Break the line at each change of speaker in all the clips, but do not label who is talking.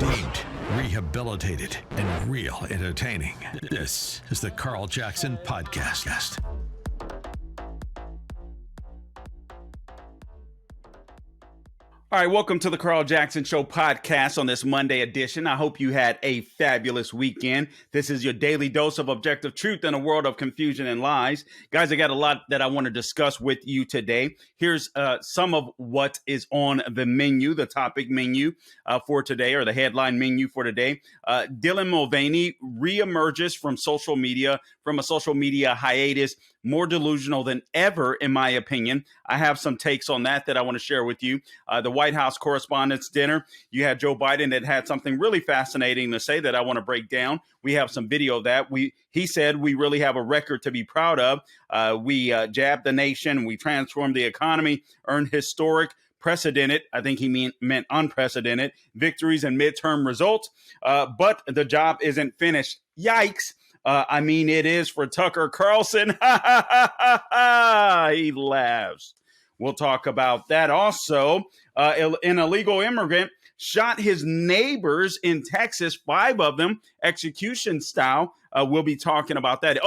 redeemed, rehabilitated, and real entertaining. This is the Carl Jackson Podcast.
All right, welcome to the Carl Jackson Show podcast on this Monday edition. I hope you had a fabulous weekend. This is your daily dose of objective truth in a world of confusion and lies. Guys, I got a lot that I want to discuss with you today. Here's some of what is on the menu, the topic menu for today, or the headline menu for today. Dylan Mulvaney re-emerges from a social media hiatus, more delusional than ever, in my opinion. I have some takes on that I want to share with you. The White House Correspondence Dinner, you had Joe Biden that had something really fascinating to say that I want to break down. We have some video of that. He said we really have a record to be proud of. We jabbed the nation. We transformed the economy, earned historic, precedented, I think he meant unprecedented, victories and midterm results. But the job isn't finished. Yikes. It is for Tucker Carlson. He laughs. We'll talk about that. Also, an illegal immigrant shot his neighbors in Texas, 5 of them, execution style. We'll be talking about that.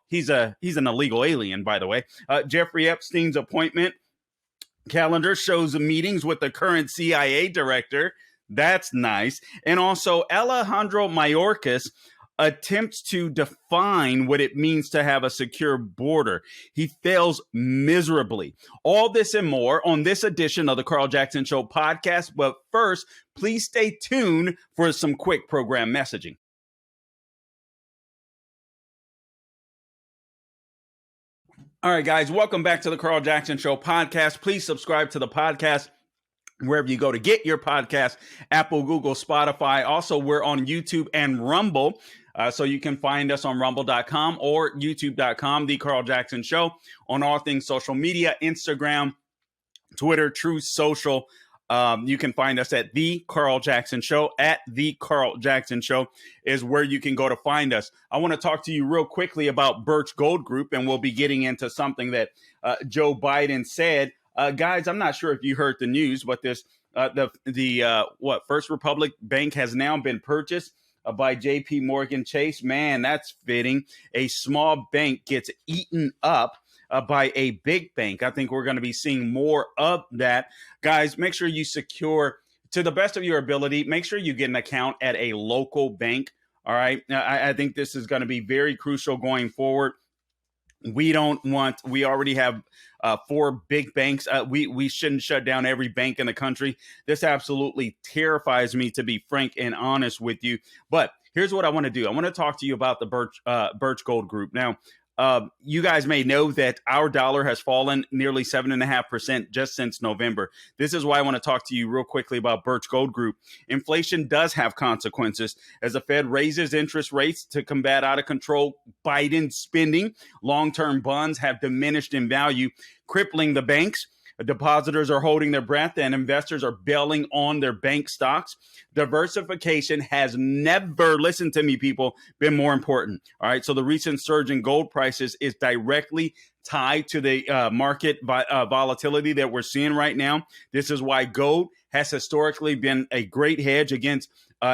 He's an illegal alien, by the way. Jeffrey Epstein's appointment calendar shows meetings with the current CIA director. That's nice. And also, Alejandro Mayorkas attempts to define what it means to have a secure border. He fails miserably. All this and more on this edition of the Carl Jackson Show podcast. But first, please stay tuned for some quick program messaging. All right, guys, welcome back to the Carl Jackson Show podcast. Please subscribe to the podcast wherever you go to get your podcast, Apple, Google, Spotify. Also, we're on YouTube and Rumble. So you can find us on rumble.com or youtube.com, The Carl Jackson Show, on all things social media, Instagram, Twitter, Truth Social. You can find us at The Carl Jackson Show. At The Carl Jackson Show is where you can go to find us. I want to talk to you real quickly about Birch Gold Group, and we'll be getting into something that Joe Biden said. Guys, I'm not sure if you heard the news, but this First Republic Bank has now been purchased by J.P. Morgan Chase. Man, that's fitting. A small bank gets eaten up by a big bank. I think we're going to be seeing more of that. Guys, make sure you secure, to the best of your ability, make sure you get an account at a local bank. All right. I think this is going to be very crucial going forward. We already have 4 big banks. We shouldn't shut down every bank in the country. This absolutely terrifies me, to be frank and honest with you. But here's what I want to do. I want to talk to you about the Birch Gold Group. Now, you guys may know that our dollar has fallen nearly 7.5% just since November. This is why I want to talk to you real quickly about Birch Gold Group. Inflation does have consequences. As the Fed raises interest rates to combat out of control Biden spending, long-term bonds have diminished in value, crippling the banks. Depositors are holding their breath and investors are bailing on their bank stocks. Diversification has never, listen to me, people, been more important. All right. So the recent surge in gold prices is directly tied to the market volatility that we're seeing right now. This is why gold has historically been a great hedge against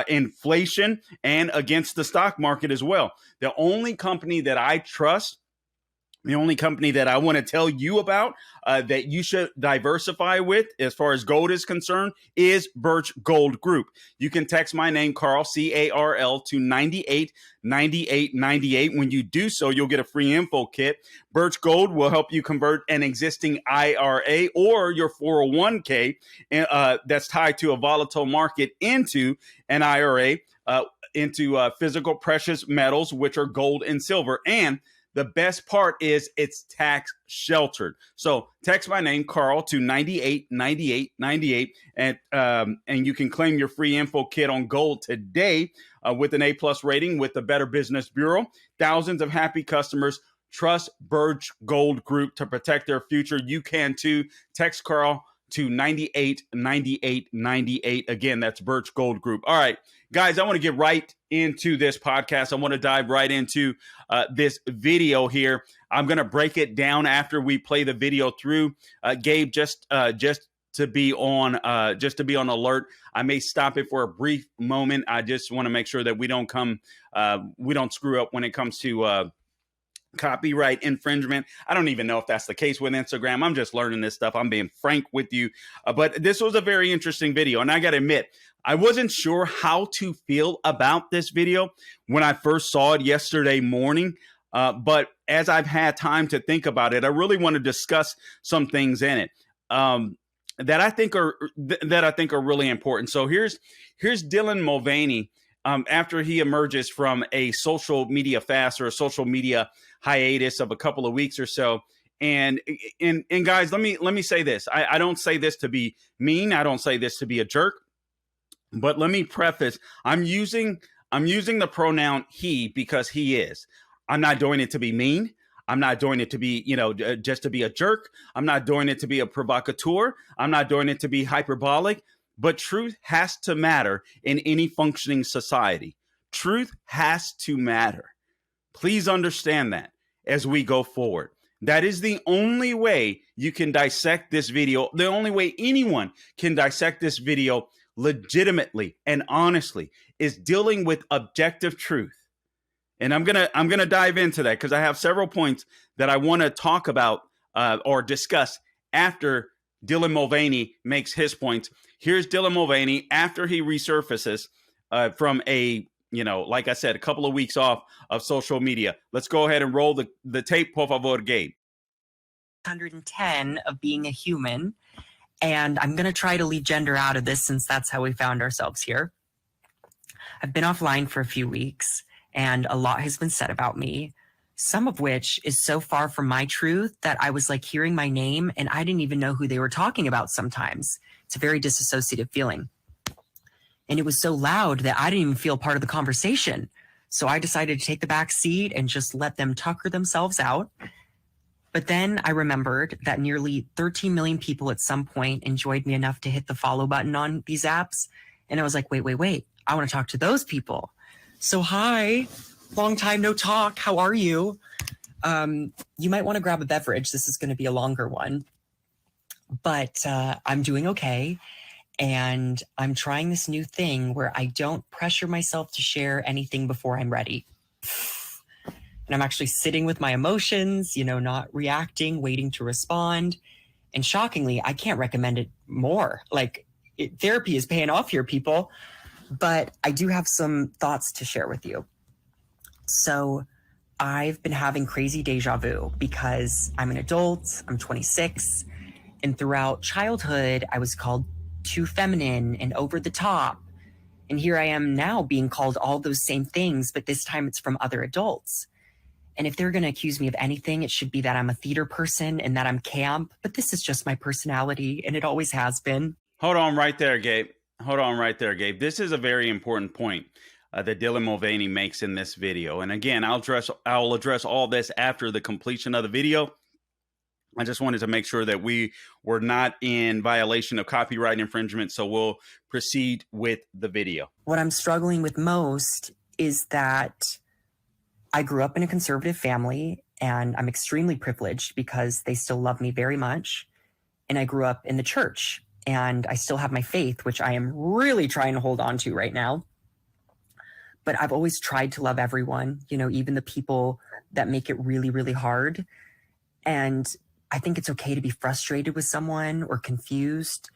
inflation and against the stock market as well. The only company that I trust, the only company that I want to tell you about that you should diversify with as far as gold is concerned is Birch Gold Group. You can text my name, Carl, C-A-R-L, to 989898. When you do so, you'll get a free info kit. Birch Gold will help you convert an existing IRA or your 401k that's tied to a volatile market into an IRA, into physical precious metals, which are gold and silver. And the best part is it's tax sheltered. So text my name, Carl, to 989898, and you can claim your free info kit on gold today with an A+ rating with the Better Business Bureau. Thousands of happy customers trust Birch Gold Group to protect their future. You can too. Text Carl to 989898. Again, that's Birch Gold Group. All right, guys, I want to get right into this podcast. I want to dive right into this video here. I'm going to break it down after we play the video through. Gabe, just to be on alert. I may stop it for a brief moment. I just want to make sure that we don't screw up when it comes to copyright infringement. I don't even know if that's the case with Instagram. I'm just learning this stuff. I'm being frank with you. But this was a very interesting video. And I got to admit, I wasn't sure how to feel about this video when I first saw it yesterday morning. But as I've had time to think about it, I really want to discuss some things in it that I think are really important. So here's Dylan Mulvaney after he emerges from a social media fast or a social media hiatus of a couple of weeks or so. And guys, let me say this. I don't say this to be mean. I don't say this to be a jerk. But let me preface, I'm using the pronoun he because he is. I'm not doing it to be mean. I'm not doing it to be, just to be a jerk. I'm not doing it to be a provocateur. I'm not doing it to be hyperbolic. But truth has to matter in any functioning society. Truth has to matter. Please understand that as we go forward. That is the only way you can dissect this video. The only way anyone can dissect this video legitimately and honestly is dealing with objective truth. And I'm gonna dive into that because I have several points that I want to talk about or discuss after Dylan Mulvaney makes his points. Here's Dylan Mulvaney after he resurfaces from like I said, a couple of weeks off of social media. Let's go ahead and roll the tape, por favor, Gabe.
110 of being a human. And I'm going to try to leave gender out of this since that's how we found ourselves here. I've been offline for a few weeks and a lot has been said about me, some of which is so far from my truth that I was like hearing my name and I didn't even know who they were talking about sometimes. It's a very disassociative feeling. And it was so loud that I didn't even feel part of the conversation. So I decided to take the back seat and just let them tucker themselves out. But then I remembered that nearly 13 million people at some point enjoyed me enough to hit the follow button on these apps. And I was like, wait. I want to talk to those people. So hi, long time no talk. How are you? You might want to grab a beverage. This is going to be a longer one. But I'm doing okay. And I'm trying this new thing where I don't pressure myself to share anything before I'm ready. And I'm actually sitting with my emotions, not reacting, waiting to respond. And shockingly, I can't recommend it more. Therapy is paying off here, people. But I do have some thoughts to share with you. So I've been having crazy deja vu because I'm an adult, I'm 26. And throughout childhood, I was called too feminine and over the top. And here I am now being called all those same things, but this time it's from other adults. And if they're going to accuse me of anything, it should be that I'm a theater person and that I'm camp. But this is just my personality, and it always has been.
Hold on right there, Gabe. This is a very important point that Dylan Mulvaney makes in this video. And again, I'll address all this after the completion of the video. I just wanted to make sure that we were not in violation of copyright infringement. So we'll proceed with the video.
What I'm struggling with most is that I grew up in a conservative family and I'm extremely privileged because they still love me very much. And I grew up in the church and I still have my faith, which I am really trying to hold on to right now. But I've always tried to love everyone, even the people that make it really, really hard. And I think it's okay to be frustrated with someone or confused.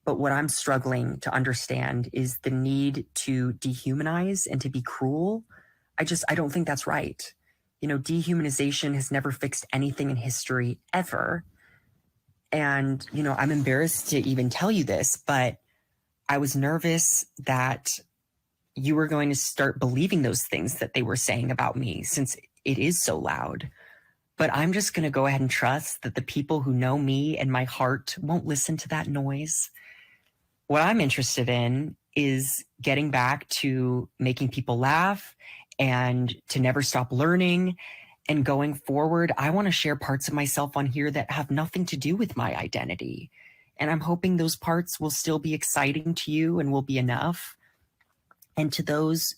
But what I'm struggling to understand is the need to dehumanize and to be cruel. I don't think that's right. Dehumanization has never fixed anything in history ever. And, I'm embarrassed to even tell you this, but I was nervous that you were going to start believing those things that they were saying about me since it is so loud. But I'm just going to go ahead and trust that the people who know me and my heart won't listen to that noise. What I'm interested in is getting back to making people laugh and to never stop learning. And going forward, I want to share parts of myself on here that have nothing to do with my identity. And I'm hoping those parts will still be exciting to you and will be enough. And to those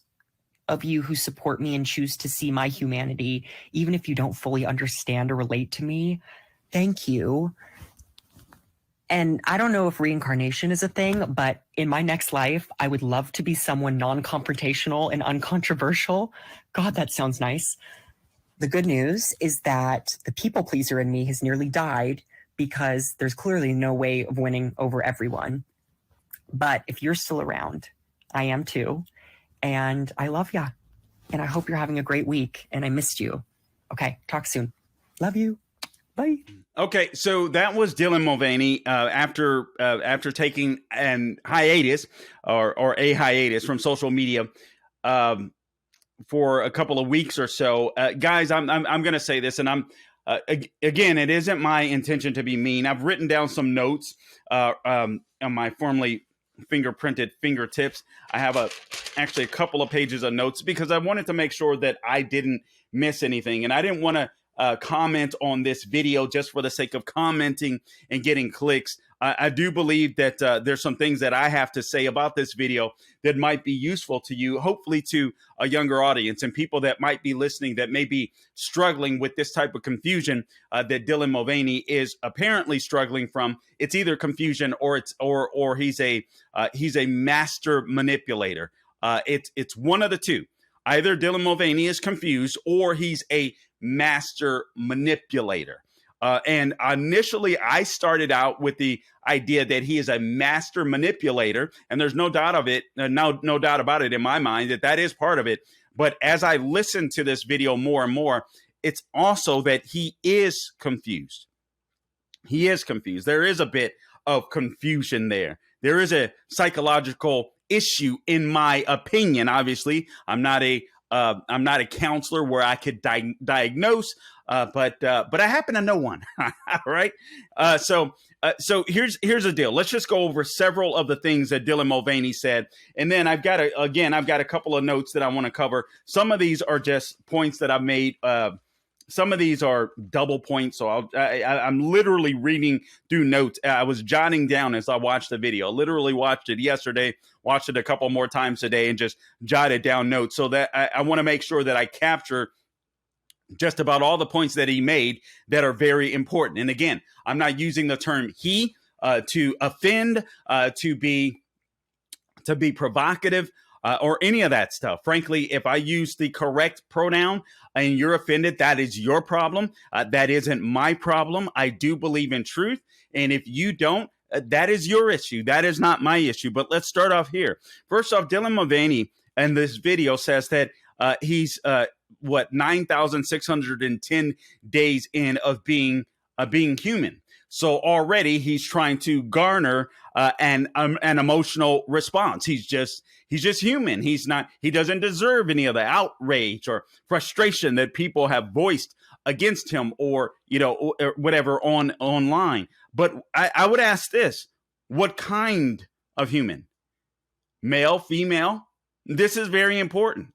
of you who support me and choose to see my humanity, even if you don't fully understand or relate to me, thank you. And I don't know if reincarnation is a thing, but in my next life, I would love to be someone non-confrontational and uncontroversial. God, that sounds nice. The good news is that the people pleaser in me has nearly died because there's clearly no way of winning over everyone. But if you're still around, I am too. And I love ya. And I hope you're having a great week. And I missed you. Okay, talk soon. Love you. Bye.
Okay, so that was Dylan Mulvaney after taking an hiatus or a hiatus from social media for a couple of weeks or so. Guys, I'm going to say this, and again, it isn't my intention to be mean. I've written down some notes on my formerly fingerprinted fingertips. I have actually a couple of pages of notes because I wanted to make sure that I didn't miss anything, and I didn't want to comment on this video just for the sake of commenting and getting clicks. I do believe that there's some things that I have to say about this video that might be useful to you, hopefully to a younger audience and people that might be listening that may be struggling with this type of confusion that Dylan Mulvaney is apparently struggling from. It's either confusion or he's a master manipulator. It's one of the two. Either Dylan Mulvaney is confused or he's a master manipulator. And initially, I started out with the idea that he is a master manipulator, and there's no doubt of it, no doubt about it in my mind that is part of it. But as I listen to this video more and more, it's also that he is confused. He is confused. There is a bit of confusion there. There is a psychological issue, in my opinion. Obviously, I'm not a counselor where I could diagnose, but I happen to know one. All right. So here's the deal. Let's just go over several of the things that Dylan Mulvaney said, and then I've got a couple of notes that I want to cover. Some of these are just points that I've made. Some of these are double points, so I'm literally reading through notes. I was jotting down as I watched the video. I literally watched it yesterday, watched it a couple more times today, and just jotted down notes so that I want to make sure that I capture just about all the points that he made that are very important. And again, I'm not using the term he to offend, to be provocative, or any of that stuff. Frankly, if I use the correct pronoun and you're offended, that is your problem. That isn't my problem. I do believe in truth. And if you don't, that is your issue. That is not my issue. But let's start off here. First off, Dylan Mulvaney in this video says that he's 9,610 days in of being human. So already he's trying to garner an emotional response. He's just human. He doesn't deserve any of the outrage or frustration that people have voiced against him or whatever online. But I would ask this: what kind of human? Male, female? This is very important.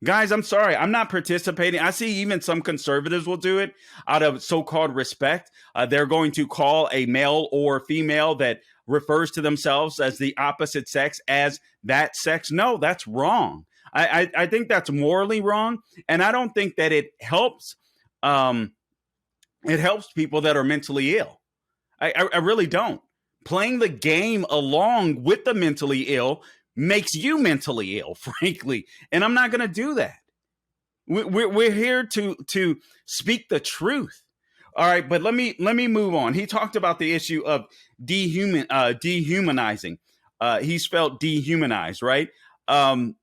Guys, I'm sorry. I'm not participating. I see even some conservatives will do it out of so-called respect. They're going to call a male or female that refers to themselves as the opposite sex as that sex. No, that's wrong. I think that's morally wrong. And I don't think that it helps. It helps people that are mentally ill. I really don't. Playing the game along with the mentally ill makes you mentally ill, frankly. And I'm not going to do that. We're here to speak the truth. All right, but let me move on. He talked about the issue of dehumanizing. He's felt dehumanized, right? I'll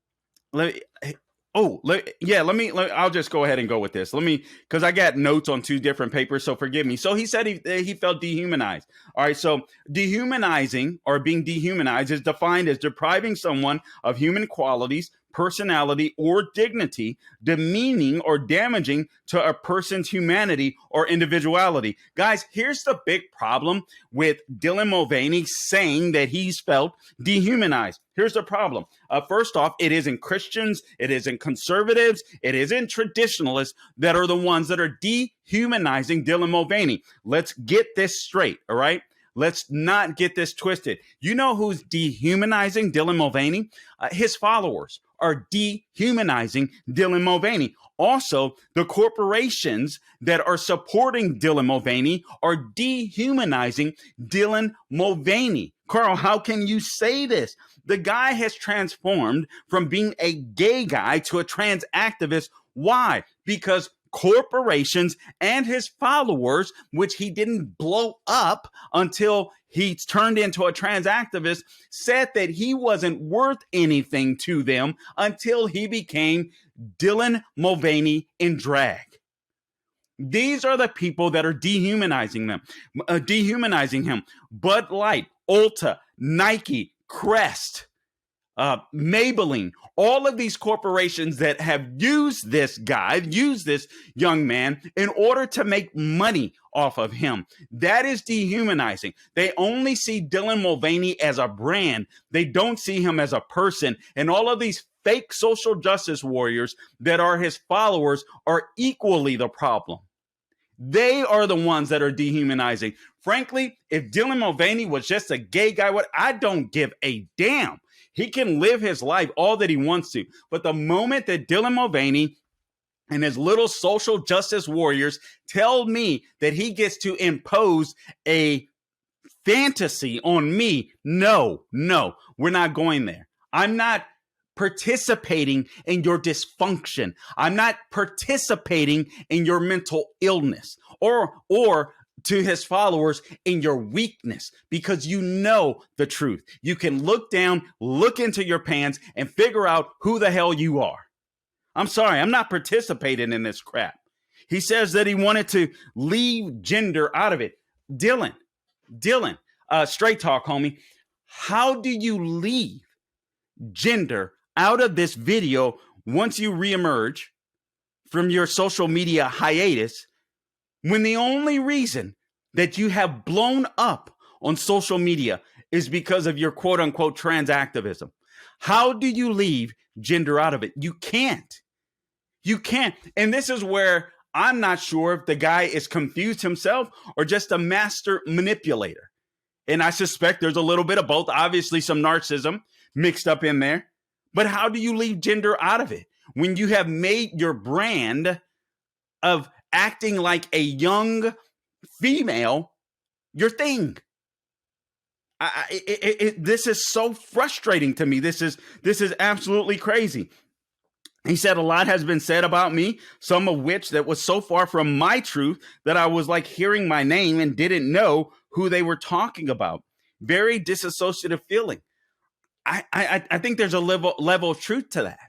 just go ahead and go with this. Because I got notes on two different papers, so forgive me. So he said he felt dehumanized. All right, so dehumanizing or being dehumanized is defined as depriving someone of human qualities, personality, or dignity, demeaning or damaging to a person's humanity or individuality. Guys, here's the big problem with Dylan Mulvaney saying that he's felt dehumanized. Here's the problem. First off, it isn't Christians, it isn't conservatives, it isn't traditionalists that are the ones that are dehumanizing Dylan Mulvaney. Let's get this straight, all right? Let's not get this twisted. You know who's dehumanizing Dylan Mulvaney? His followers are dehumanizing Dylan Mulvaney. Also, the corporations that are supporting Dylan Mulvaney are dehumanizing Dylan Mulvaney. Carl, how can you say this? The guy has transformed from being a gay guy to a trans activist. Why? Because corporations and his followers, which he didn't blow up until he turned into a trans activist, said that he wasn't worth anything to them until he became Dylan Mulvaney in drag. These are the people that are dehumanizing him. Bud Light, Ulta, Nike, Crest, Maybelline, all of these corporations that have used this young man in order to make money off of him. That is dehumanizing. They only see Dylan Mulvaney as a brand. They don't see him as a person. And all of these fake social justice warriors that are his followers are equally the problem. They are the ones that are dehumanizing. Frankly, if Dylan Mulvaney was just a gay guy, I don't give a damn. He can live his life all that he wants to. But the moment that Dylan Mulvaney and his little social justice warriors tell me that he gets to impose a fantasy on me, no, we're not going there. I'm not participating in your dysfunction. I'm not participating in your mental illness or to his followers in your weakness, because you know the truth. You can look down, look into your pants, and figure out who the hell you are. I'm sorry, I'm not participating in this crap. He says that he wanted to leave gender out of it. Dylan, straight talk, homie. How do you leave gender out of this video once you reemerge from your social media hiatus, when the only reason that you have blown up on social media is because of your quote unquote trans activism? How do you leave gender out of it? You can't. And this is where I'm not sure if the guy is confused himself or just a master manipulator. And I suspect there's a little bit of both, obviously some narcissism mixed up in there. But how do you leave gender out of it when you have made your brand of acting like a young female your thing? This is so frustrating to me. This is absolutely crazy. He said a lot has been said about me, some of which that was so far from my truth that I was like hearing my name and didn't know who they were talking about. Very disassociative feeling. I think there's a level of truth to that.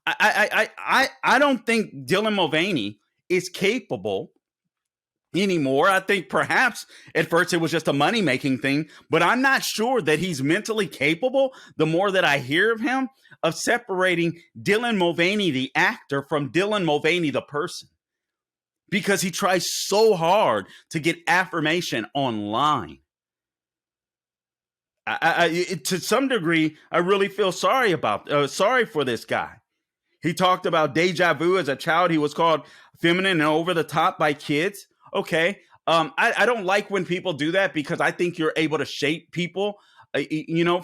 I don't think Dylan Mulvaney is capable anymore. I think perhaps at first it was just a money-making thing, but I'm not sure that he's mentally capable, the more that I hear of him, of separating Dylan Mulvaney, the actor, from Dylan Mulvaney, the person. Because he tries so hard to get affirmation online. To some degree, I really feel sorry for this guy. He talked about deja vu. As a child, he was called feminine and over the top by kids. Okay. I don't like when people do that, because I think you're able to shape people.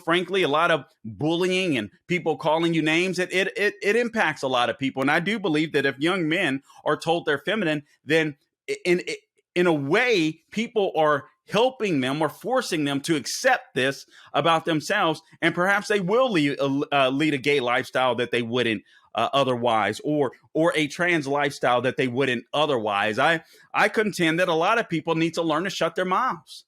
Frankly, a lot of bullying and people calling you names, it impacts a lot of people. And I do believe that if young men are told they're feminine, then in a way, people are helping them or forcing them to accept this about themselves. And perhaps they will lead a gay lifestyle that they wouldn't otherwise, or a trans lifestyle that they wouldn't otherwise. I contend that a lot of people need to learn to shut their mouths,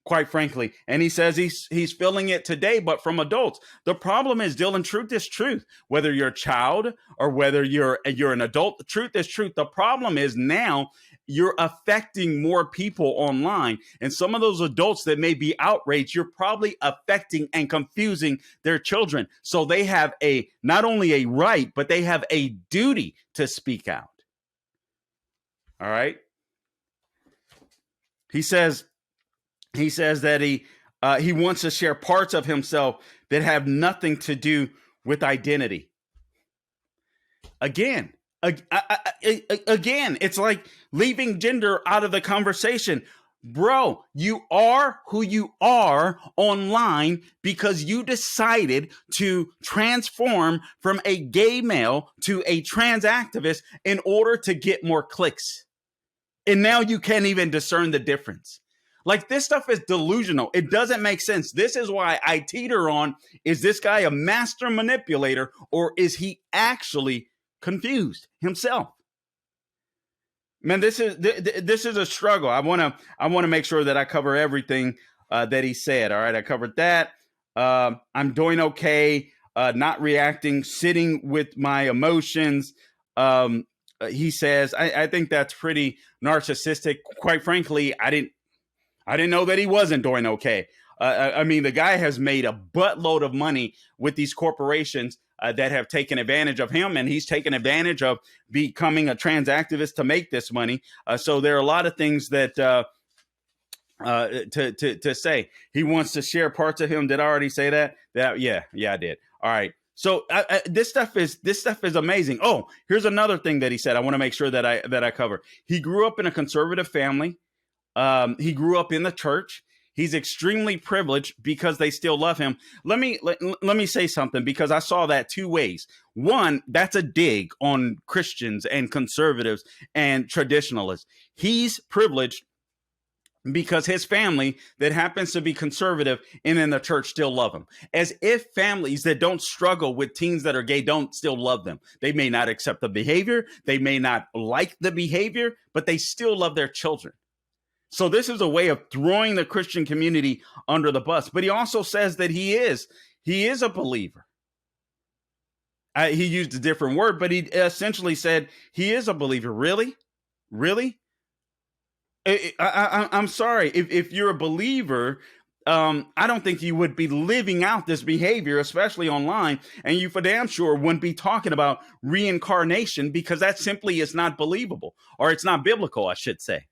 quite frankly. And he says he's feeling it today, but from adults. The problem is, Dylan, truth is truth. Whether you're a child or whether you're an adult, the truth is truth. The problem is now you're affecting more people online. And some of those adults that may be outraged, you're probably affecting and confusing their children. So they have not only a right, but they have a duty to speak out. All right. He says that he wants to share parts of himself that have nothing to do with identity. Again, Again, it's like leaving gender out of the conversation. Bro, you are who you are online because you decided to transform from a gay male to a trans activist in order to get more clicks. And now you can't even discern the difference. Like, this stuff is delusional. It doesn't make sense. This is why I teeter on, is this guy a master manipulator, or is he actually confused himself? Man, this is a struggle. I want to make sure that I cover everything that he said. All right, I covered that. I'm doing okay. Not reacting, sitting with my emotions. He says, I think that's pretty narcissistic. Quite frankly, I didn't know that he wasn't doing okay. I mean, the guy has made a buttload of money with these corporations that have taken advantage of him, and he's taken advantage of becoming a trans activist to make this money. So there are a lot of things that to say. He wants to share parts of him. Did I already say that? Yeah, I did. All right. So this stuff is amazing. Oh, here's another thing that he said. I want to make sure that I cover. He grew up in a conservative family. He grew up in the church. He's extremely privileged because they still love him. Let me say something, because I saw that two ways. One, that's a dig on Christians and conservatives and traditionalists. He's privileged because his family that happens to be conservative and in the church still love him. As if families that don't struggle with teens that are gay don't still love them. They may not accept the behavior. They may not like the behavior, but they still love their children. So this is a way of throwing the Christian community under the bus. But he also says that he is a believer. He used a different word, but he essentially said he is a believer. Really? I'm sorry. If you're a believer, I don't think you would be living out this behavior, especially online. And you for damn sure wouldn't be talking about reincarnation, because that simply is not believable, or it's not biblical, I should say.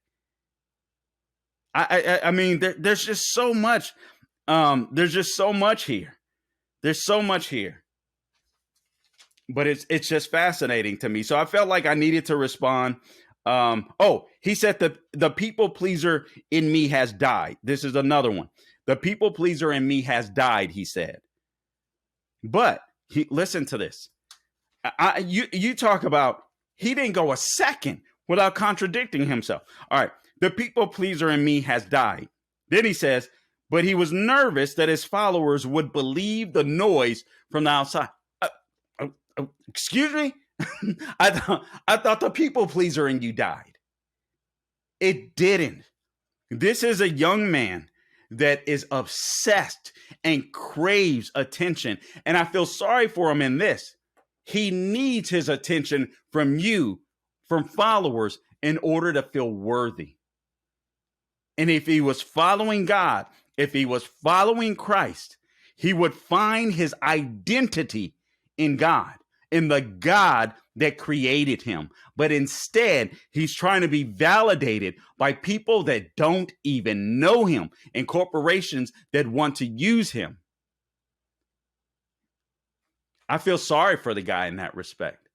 I mean, there's just so much. There's just so much here. There's so much here. But it's just fascinating to me. So I felt like I needed to respond. He said the people pleaser in me has died. This is another one. The people pleaser in me has died, he said. But listen to this. You talk about, he didn't go a second without contradicting himself. All right. The people pleaser in me has died. Then he says, but he was nervous that his followers would believe the noise from the outside. Excuse me? I thought the people pleaser in you died. It didn't. This is a young man that is obsessed and craves attention. And I feel sorry for him in this. He needs his attention from you, from followers, in order to feel worthy. And if he was following God, if he was following Christ, he would find his identity in God, in the God that created him. But instead, he's trying to be validated by people that don't even know him and corporations that want to use him. I feel sorry for the guy in that respect,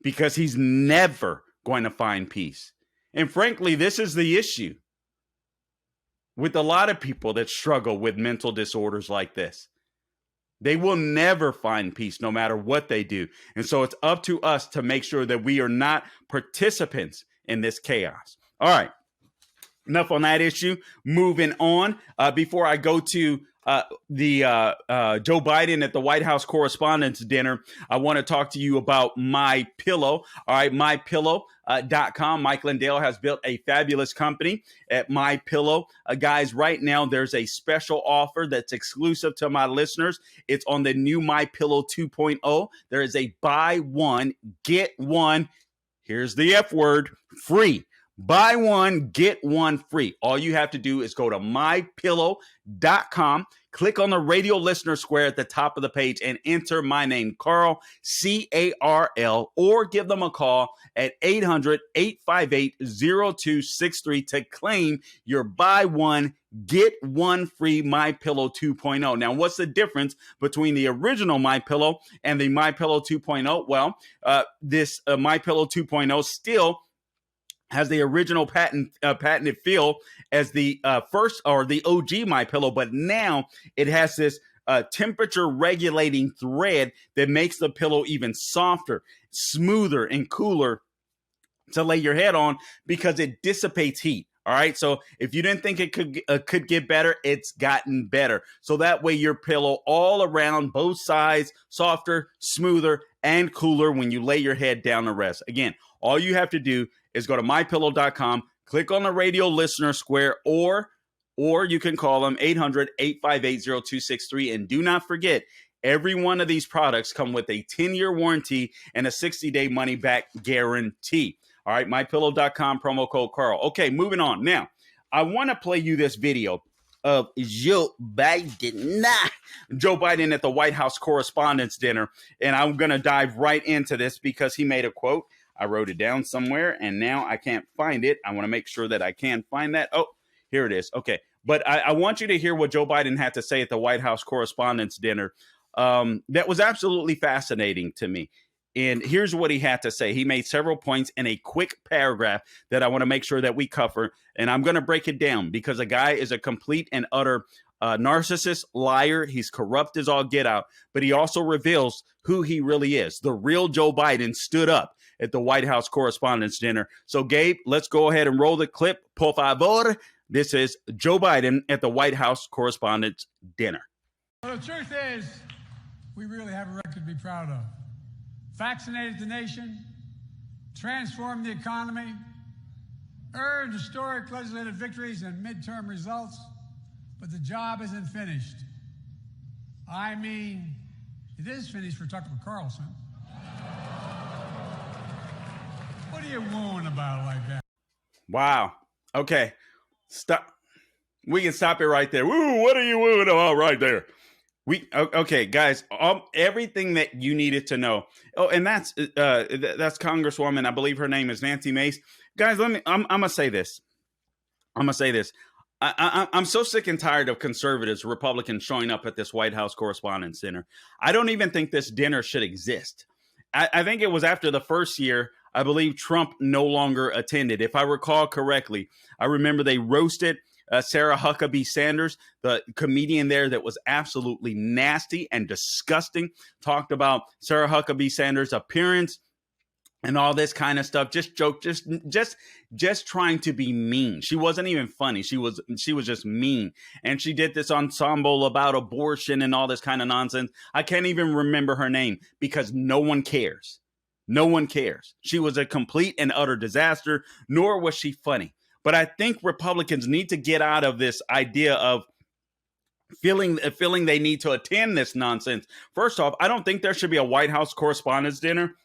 because he's never going to find peace. And frankly, this is the issue with a lot of people that struggle with mental disorders like this. They will never find peace no matter what they do. And so it's up to us to make sure that we are not participants in this chaos. All right. Enough on that issue. Moving on. Before I go to the Joe Biden at the White House Correspondence Dinner, I want to talk to you about My Pillow. All right, MyPillow.com. Mike Lindell has built a fabulous company at My Pillow. Guys, right now there's a special offer that's exclusive to my listeners. It's on the new My Pillow 2.0. There is a buy one, get one. Here's the F word, free. Buy one, get one free. All you have to do is go to mypillow.com, Click on the radio listener square at the top of the page and enter my name, Carl, C-A-R-L, or give them a call at 800-858-0263 to claim your buy one, get one free MyPillow 2.0. Now, what's the difference between the original MyPillow and the MyPillow 2.0? Well, this MyPillow 2.0 still has the original patented feel as the first or the OG MyPillow, but now it has this temperature regulating thread that makes the pillow even softer, smoother, and cooler to lay your head on because it dissipates heat. All right. So if you didn't think it could get better, it's gotten better. So that way your pillow all around, both sides, softer, smoother, and cooler when you lay your head down to rest. Again, all you have to do is go to mypillow.com, click on the radio listener square, or you can call them 800-858-0263. And do not forget, every one of these products come with a 10-year warranty and a 60-day money-back guarantee. All right, mypillow.com, promo code Carl. Okay, moving on. Now, I want to play you this video of Joe Biden at the White House Correspondence Dinner. And I'm going to dive right into this because he made a quote. I wrote it down somewhere, and now I can't find it. I want to make sure that I can find that. Oh, here it is. Okay. But I want you to hear what Joe Biden had to say at the White House Correspondence Dinner. That was absolutely fascinating to me. And here's what he had to say. He made several points in a quick paragraph that I want to make sure that we cover. And I'm going to break it down because the guy is a complete and utter narcissist, liar. He's corrupt as all get out. But he also reveals who he really is. The real Joe Biden stood up at the White House Correspondence Dinner. So, Gabe, let's go ahead and roll the clip. Por favor. This is Joe Biden at the White House Correspondence Dinner.
Well, the truth is, we really have a record to be proud of. Vaccinated the nation, transformed the economy, earned historic legislative victories and midterm results, but the job isn't finished. I mean, it is finished for Tucker Carlson. What are you wooing about like that?
Wow. Okay. Stop. We can stop it right there. Woo, what are you wooing about right there? Okay, guys, everything that you needed to know. Oh, and that's Congresswoman. I believe her name is Nancy Mace. Guys, I'm gonna say this. I'm so sick and tired of conservatives, Republicans showing up at this White House Correspondence Dinner. I don't even think this dinner should exist. I think it was after the first year, I believe Trump no longer attended. If I recall correctly, I remember they roasted Sarah Huckabee Sanders, the comedian there that was absolutely nasty and disgusting, talked about Sarah Huckabee Sanders' appearance and all this kind of stuff. Just trying to be mean. She wasn't even funny. She was just mean. And she did this ensemble about abortion and all this kind of nonsense. I can't even remember her name because no one cares. No one cares. She was a complete and utter disaster, nor was she funny. But I think Republicans need to get out of this idea of feeling they need to attend this nonsense. First off, I don't think there should be a White House Correspondence Dinner.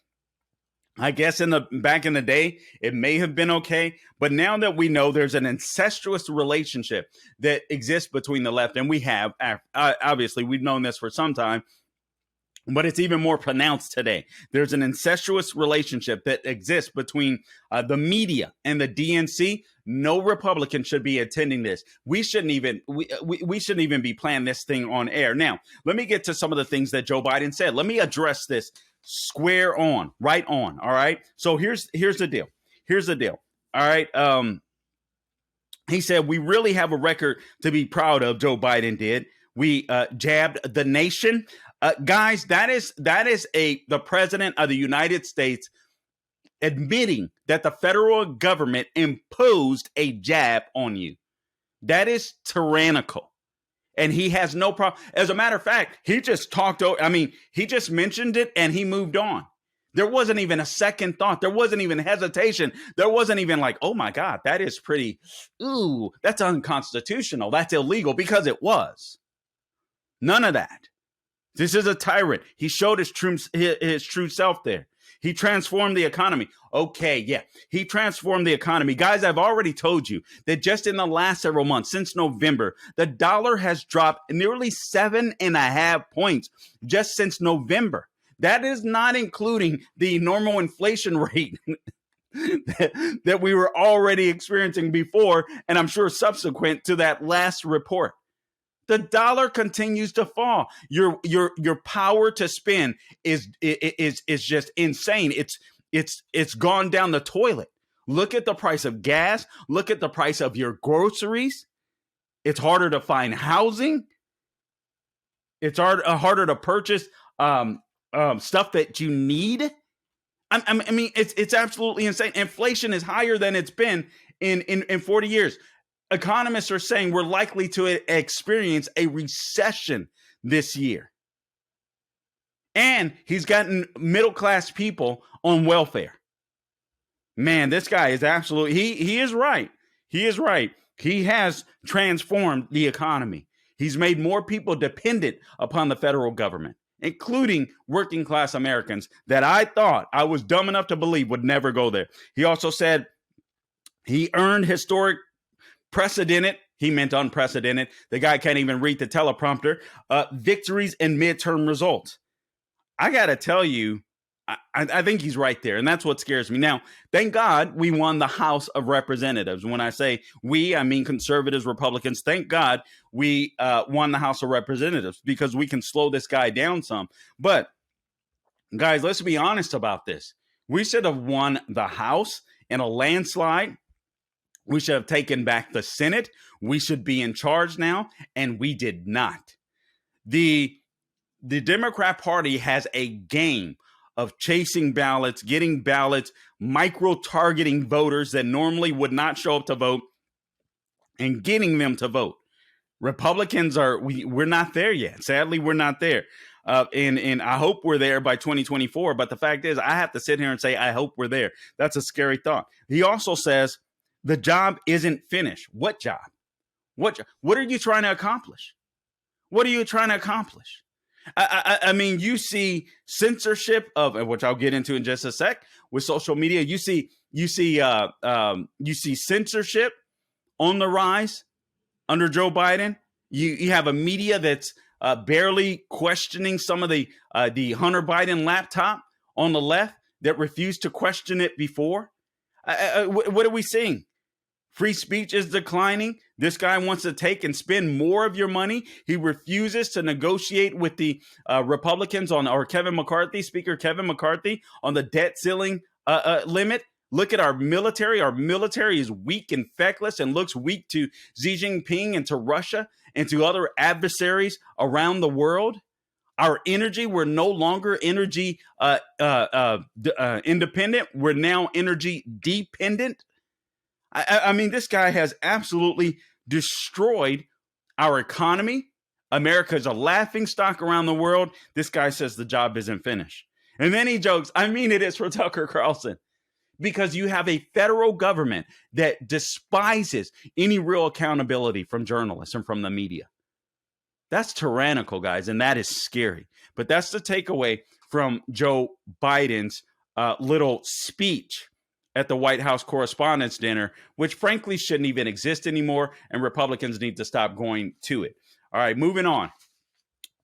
I guess back in the day, it may have been okay. But now that we know there's an incestuous relationship that exists between the left, and we have, obviously, we've known this for some time, but it's even more pronounced today. There's an incestuous relationship that exists between the media and the DNC. No Republican should be attending this. We shouldn't even be playing this thing on air. Now, let me get to some of the things that Joe Biden said. Let me address this square on, right on. All right. So here's the deal. Here's the deal. All right. He said, we really have a record to be proud of. Joe Biden did. We jabbed the nation. Guys, that is the president of the United States admitting that the federal government imposed a jab on you. That is tyrannical. And he has no problem. As a matter of fact, he just he just mentioned it and he moved on. There wasn't even a second thought. There wasn't even hesitation. There wasn't even like, oh my God, that is that's unconstitutional. That's illegal, because it was. None of that. This is a tyrant. He showed his true self there. He transformed the economy. Okay, yeah, he transformed the economy. Guys, I've already told you that just in the last several months, since November, the dollar has dropped nearly 7.5 points just since November. That is not including the normal inflation rate that we were already experiencing before, and I'm sure subsequent to that last report. The dollar continues to fall. Your power to spend is just insane. It's gone down the toilet. Look at the price of gas. Look at the price of your groceries. It's harder to find housing. It's harder to purchase stuff that you need. I mean, it's absolutely insane. Inflation is higher than it's been in 40 years. Economists are saying we're likely to experience a recession this year. And he's gotten middle-class people on welfare. Man, this guy is absolutely, he is right. He is right. He has transformed the economy. He's made more people dependent upon the federal government, including working class Americans that I thought I was dumb enough to believe would never go there. He also said he earned historic precedented, he meant unprecedented. The guy can't even read the teleprompter. Victories and midterm results. I got to tell you, I think he's right there. And that's what scares me. Now, thank God we won the House of Representatives. When I say we, I mean conservatives, Republicans. Thank God we won the House of Representatives because we can slow this guy down some. But guys, let's be honest about this. We should have won the House in a landslide. We should have taken back the Senate. We should be in charge now, and we did not. The Democrat Party has a game of chasing ballots, getting ballots, micro-targeting voters that normally would not show up to vote, and getting them to vote. Republicans we're not there yet. Sadly, we're not there. And I hope we're there by 2024. But the fact is, I have to sit here and say, I hope we're there. That's a scary thought. He also says, the job isn't finished. What job? What are you trying to accomplish? What are you trying to accomplish? I mean, you see censorship of, which I'll get into in just a sec, with social media. You see censorship on the rise under Joe Biden. You have a media that's barely questioning some of the Hunter Biden laptop on the left that refused to question it before. What are we seeing? Free speech is declining. This guy wants to take and spend more of your money. He refuses to negotiate with the Republicans or Speaker Kevin McCarthy on the debt ceiling limit. Look at our military. Our military is weak and feckless and looks weak to Xi Jinping and to Russia and to other adversaries around the world. Our energy, we're no longer energy independent. We're now energy dependent. I mean, this guy has absolutely destroyed our economy. America is a laughingstock around the world. This guy says the job isn't finished. And then he jokes, I mean, it is for Tucker Carlson, because you have a federal government that despises any real accountability from journalists and from the media. That's tyrannical, guys, and that is scary. But that's the takeaway from Joe Biden's little speech at the White House Correspondence Dinner, which frankly shouldn't even exist anymore, and Republicans need to stop going to it. All right, moving on.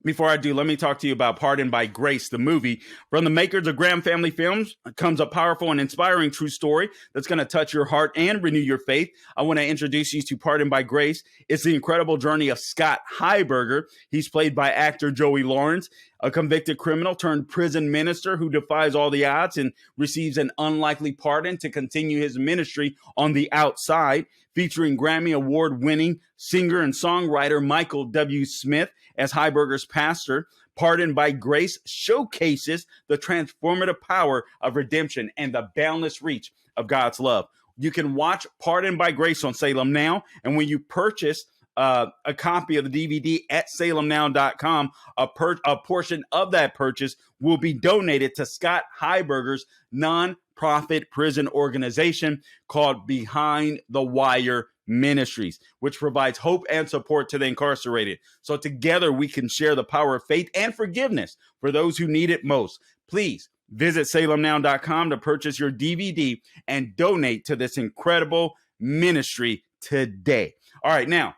Before I do, let me talk to you about Pardoned by Grace, the movie. From the makers of Graham Family Films comes a powerful and inspiring true story that's going to touch your heart and renew your faith. I want to introduce you to Pardoned by Grace. It's the incredible journey of Scott Heiberger. He's played by actor Joey Lawrence, a convicted criminal turned prison minister who defies all the odds and receives an unlikely pardon to continue his ministry on the outside. Featuring Grammy Award-winning singer and songwriter Michael W. Smith as Heiberger's pastor, Pardoned by Grace showcases the transformative power of redemption and the boundless reach of God's love. You can watch Pardoned by Grace on Salem Now, and when you purchase a copy of the DVD at salemnow.com, a portion of that purchase will be donated to Scott Heiberger's non-profit prison organization called Behind the Wire Ministries, which provides hope and support to the incarcerated. So together we can share the power of faith and forgiveness for those who need it most. Please Visit salemnow.com to purchase your DVD and donate to this incredible ministry today. All right, now,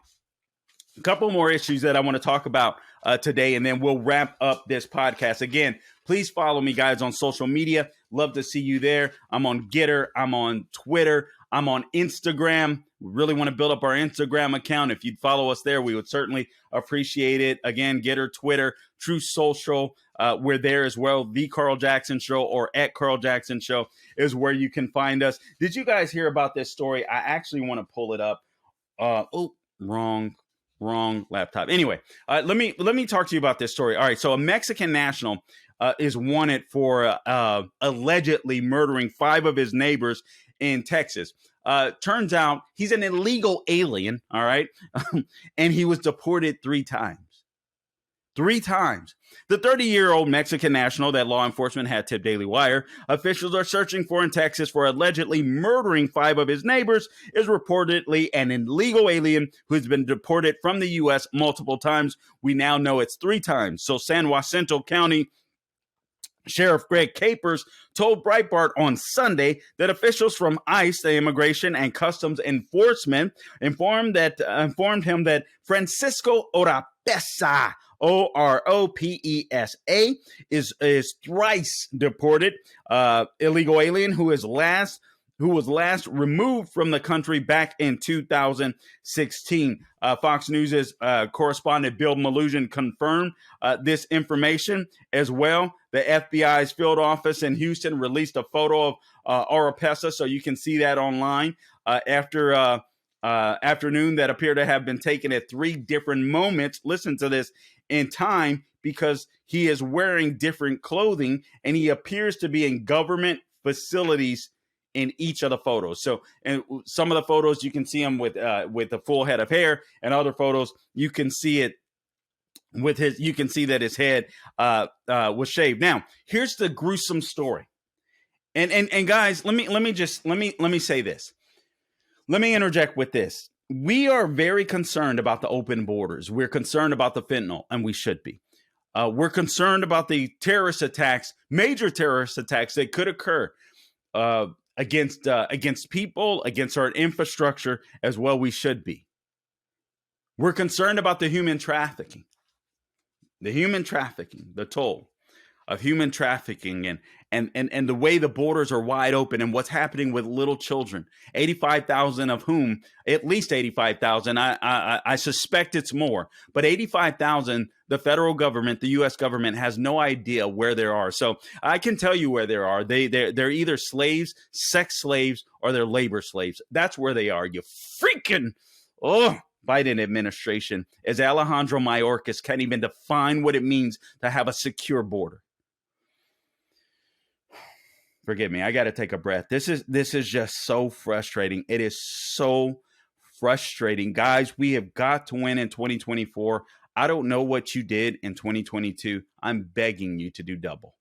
a couple more issues that I want to talk about today, and then we'll wrap up this podcast. Again, please follow me, guys, on social media. Love to see you there. I'm on Getter. I'm on Twitter. I'm on Instagram. We really want to build up our Instagram account. If you'd follow us there, we would certainly appreciate it. Again, Getter, Twitter, True Social. We're there as well. The Carl Jackson Show or at Carl Jackson Show is where you can find us. Did you guys hear about this story? I actually want to pull it up. Wrong laptop. Anyway, let me talk to you about this story. All right, so a Mexican national is wanted for allegedly murdering 5 of his neighbors in Texas. Turns out he's an illegal alien, all right? And he was deported 3 times. 3 times. The 30-year-old Mexican national that law enforcement had tipped Daily Wire officials are searching for in Texas for allegedly murdering 5 of his neighbors is reportedly an illegal alien who's been deported from the U.S. multiple times. We now know it's 3 times. So San Jacinto County Sheriff Greg Capers told Breitbart on Sunday that officials from ICE, the Immigration and Customs Enforcement, informed him that Francisco Oropesa, Oropesa, is thrice deported illegal alien who was last removed from the country back in 2016. Fox News' correspondent Bill Malugin confirmed this information as well. The FBI's field office in Houston released a photo of Oropesa, so you can see that online afternoon that appear to have been taken at 3 different moments. Listen to this, in time, because he is wearing different clothing and he appears to be in government facilities in each of the photos. So, and some of the photos you can see him with a full head of hair, and other photos you can see it with his. You can see that his head was shaved. Now, here's the gruesome story. And guys, let me say this. Let me interject with this. We are very concerned about the open borders. We're concerned about the fentanyl, and we should be. We're concerned about the terrorist attacks, major terrorist attacks that could occur against people, against our infrastructure as well. We should be. We're concerned about the human trafficking, the toll of human trafficking, and the way the borders are wide open, and what's happening with little children, 85,000 of whom, at least 85,000, I suspect it's more, but 85,000, the federal government, the U.S. government has no idea where they are. So I can tell you where they are. They're either slaves, sex slaves, or they're labor slaves. That's where they are. You freaking, Biden administration, as Alejandro Mayorkas can't even define what it means to have a secure border. Forgive me, I got to take a breath. This is just so frustrating. It is so frustrating. Guys, we have got to win in 2024. I don't know what you did in 2022. I'm begging you to do double.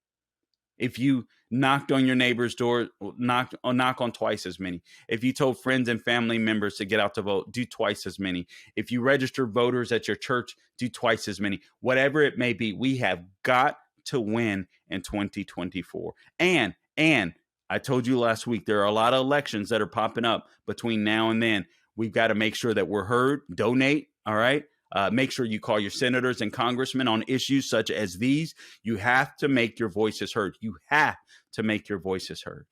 If you knocked on your neighbor's door, knock on twice as many. If you told friends and family members to get out to vote, do twice as many. If you register voters at your church, do twice as many. Whatever it may be, we have got to win in 2024. And I told you last week, there are a lot of elections that are popping up between now and then. We've got to make sure that we're heard, donate, all right? Make sure you call your senators and congressmen on issues such as these. You have to make your voices heard. You have to make your voices heard.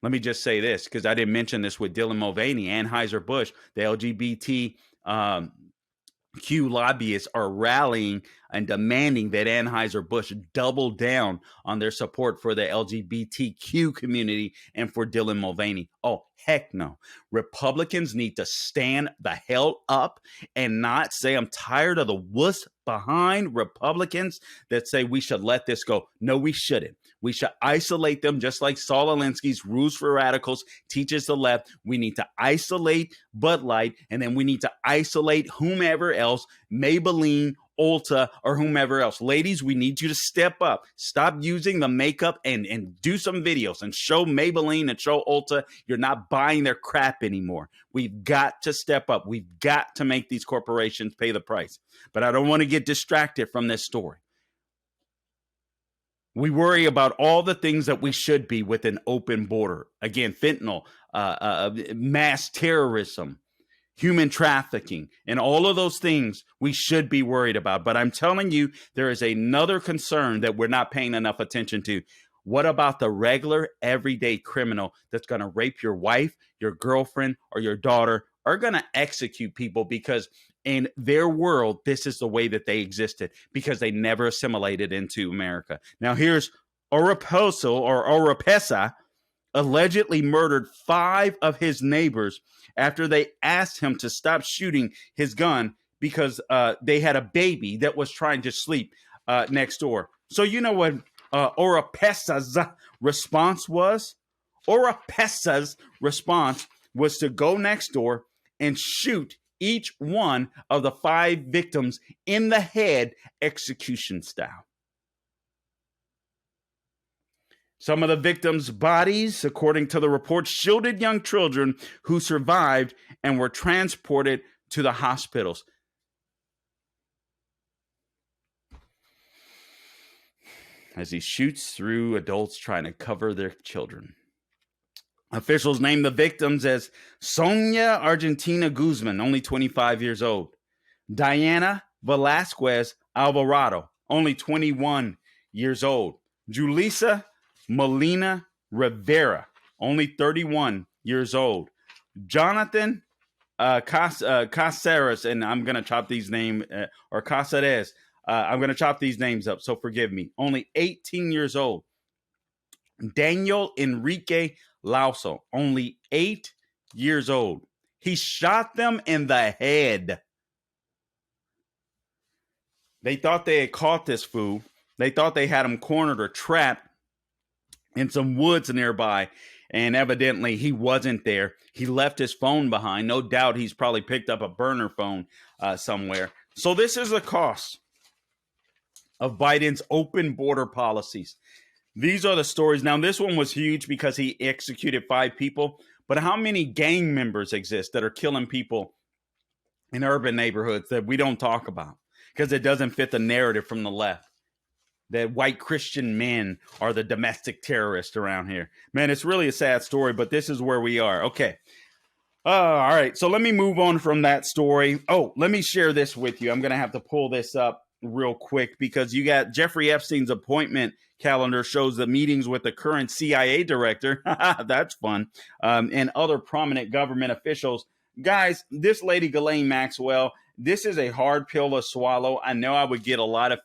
Let me just say this, because I didn't mention this with Dylan Mulvaney, Anheuser-Busch, the LGBT Q lobbyists are rallying and demanding that Anheuser-Busch double down on their support for the LGBTQ community and for Dylan Mulvaney. Oh, heck no. Republicans need to stand the hell up and not say, I'm tired of the wuss behind Republicans that say we should let this go. No, we shouldn't. We should isolate them, just like Saul Alinsky's Rules for Radicals teaches the left. We need to isolate Bud Light, and then we need to isolate whomever else, Maybelline, Ulta, or whomever else. Ladies, we need you to step up. Stop using the makeup and do some videos and show Maybelline and show Ulta you're not buying their crap anymore. We've got to step up. We've got to make these corporations pay the price. But I don't want to get distracted from this story. We worry about all the things that we should be with an open border. Again, fentanyl, mass terrorism, human trafficking, and all of those things we should be worried about. But I'm telling you, there is another concern that we're not paying enough attention to. What about the regular, everyday criminal that's going to rape your wife, your girlfriend, or your daughter, or going to execute people because in their world, this is the way that they existed because they never assimilated into America. Now, here's Oropesa allegedly murdered 5 of his neighbors after they asked him to stop shooting his gun because they had a baby that was trying to sleep next door. So you know what Oropesa's response was? Oropesa's response was to go next door and shoot each one of the 5 victims in the head, execution style. Some of the victims' bodies, according to the report, shielded young children who survived and were transported to the hospitals. As he shoots through adults trying to cover their children. Officials named the victims as Sonia Argentina Guzman, only 25 years old. Diana Velasquez Alvarado, only 21 years old. Julissa Molina Rivera, only 31 years old. Jonathan Caceres, and I'm going to chop these names, or Caceres, I'm going to chop these names up, so forgive me. Only 18 years old. Daniel Enrique Lauso, only 8 years old. He shot them in the head. They thought they had caught this fool. They thought they had him cornered or trapped in some woods nearby, and evidently he wasn't there. He left his phone behind. No doubt he's probably picked up a burner phone somewhere. So this is the cost of Biden's open border policies. These are the stories. Now, this one was huge because he executed 5 people. But how many gang members exist that are killing people in urban neighborhoods that we don't talk about because it doesn't fit the narrative from the left? That white Christian men are the domestic terrorists around here. Man, it's really a sad story, but this is where we are. Okay. All right. So let me move on from that story. Oh, let me share this with you. I'm going to have to pull this up real quick because you got Jeffrey Epstein's appointment calendar shows the meetings with the current CIA director. That's fun. And other prominent government officials. Guys, this lady, Ghislaine Maxwell, this is a hard pill to swallow. I know I would get a lot of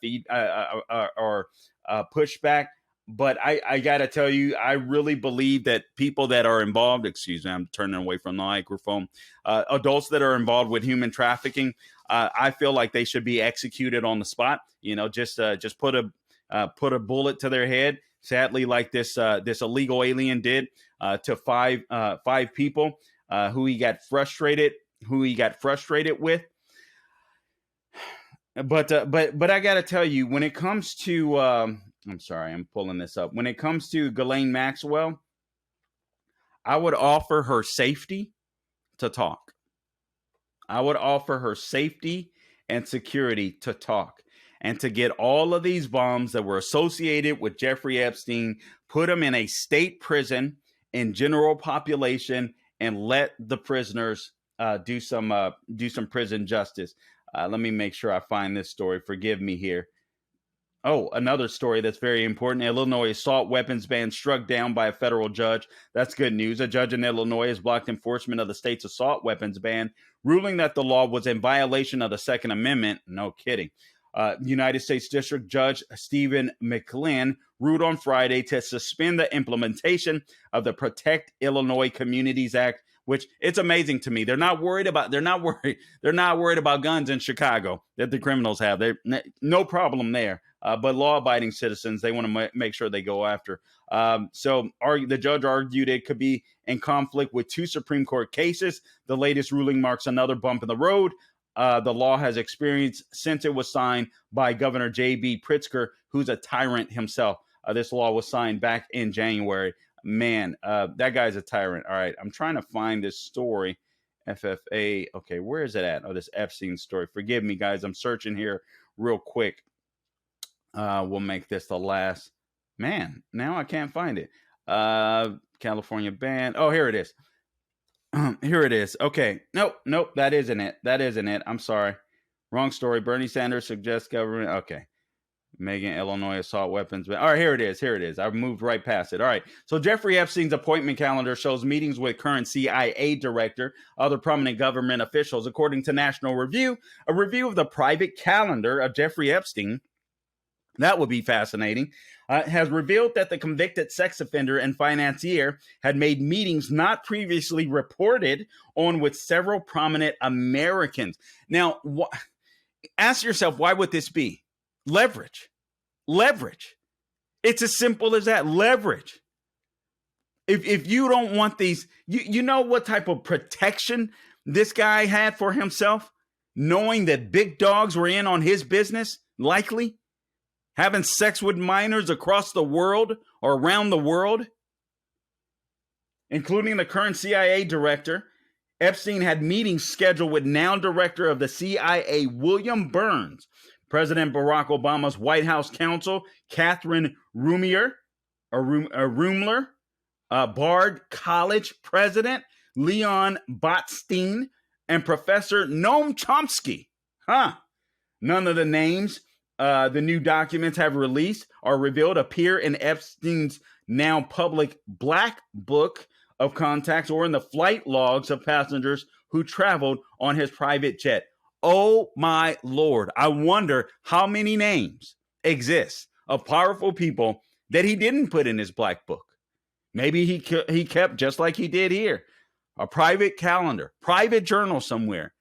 pushback, but I got to tell you, I really believe that people that are involved, excuse me, I'm turning away from the microphone, adults that are involved with human trafficking, I feel like they should be executed on the spot. You know, just put a bullet to their head. Sadly, like this illegal alien did to five people who he got frustrated with. But I got to tell you, when it comes to I'm sorry, I'm pulling this up. When it comes to Ghislaine Maxwell, I would offer her safety to talk. I would offer her safety and security to talk and to get all of these bombs that were associated with Jeffrey Epstein, put them in a state prison in general population and let the prisoners do some prison justice. Let me make sure I find this story. Forgive me here. Oh, another story that's very important. Illinois assault weapons ban struck down by a federal judge. That's good news. A judge in Illinois has blocked enforcement of the state's assault weapons ban, ruling that the law was in violation of the Second Amendment. No kidding. United States District Judge Stephen McLean ruled on Friday to suspend the implementation of the Protect Illinois Communities Act, which it's amazing to me. They're not worried about guns in Chicago that the criminals have. They're no problem there. But law-abiding citizens, they want to make sure they go after. So the judge argued it could be in conflict with 2 Supreme Court cases. The latest ruling marks another bump in the road the law has experienced since it was signed by Governor J.B. Pritzker, who's a tyrant himself. This law was signed back in January. Man, that guy's a tyrant. All right, I'm trying to find this story. FFA. Okay, where is it at? Oh, this Epstein story. Forgive me, guys. I'm searching here real quick. We'll make this the last Man, now I can't find it. California ban. Oh, here it is. Here it is. Okay. Nope. That isn't it. I'm sorry. Wrong story. Bernie Sanders suggests government. Okay. Megan, Illinois assault weapons. All right, here it is. I've moved right past it. All right. So Jeffrey Epstein's appointment calendar shows meetings with current CIA director, other prominent government officials. According to National Review, a review of the private calendar of Jeffrey Epstein, that would be fascinating, has revealed that the convicted sex offender and financier had made meetings not previously reported on with several prominent Americans. Now, ask yourself, why would this be? Leverage. It's as simple as that. Leverage. If you don't want these, you know what type of protection this guy had for himself, knowing that big dogs were in on his business, likely having sex with minors across the world or around the world, including the current CIA director. Epstein had meetings scheduled with now director of the CIA, William Burns, President Barack Obama's White House counsel, Catherine Rumler, Bard College president, Leon Botstein, and Professor Noam Chomsky. None of the names the new documents have released or revealed appear in Epstein's now public black book of contacts or in the flight logs of passengers who traveled on his private jet. Oh my Lord. I wonder how many names exist of powerful people that he didn't put in his black book. Maybe he kept, just like he did here, a private calendar, private journal somewhere,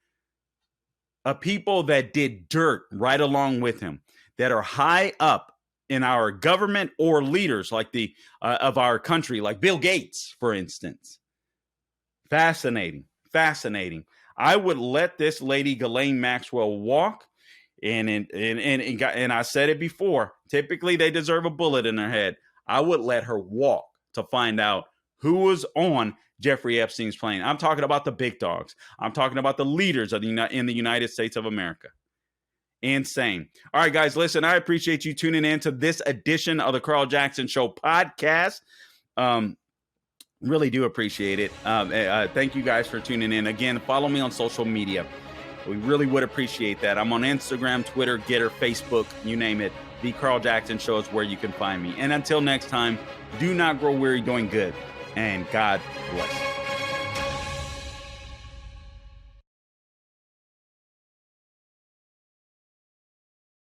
of people that did dirt right along with him, that are high up in our government or leaders like the of our country, like Bill Gates, for instance. Fascinating. I would let this lady, Ghislaine Maxwell, walk. And I said it before, typically they deserve a bullet in their head. I would let her walk to find out who was on Jeffrey Epstein's plane. I'm talking about the big dogs. I'm talking about the leaders in the United States of America. Insane. All right, guys, listen, I appreciate you tuning in to this edition of the Carl Jackson Show podcast. Really do appreciate it. Thank you guys for tuning in. Again, follow me on social media. We really would appreciate that. I'm on Instagram, Twitter, Getter, Facebook, you name it. The Carl Jackson Show is where you can find me. And until next time, do not grow weary doing good. And God bless.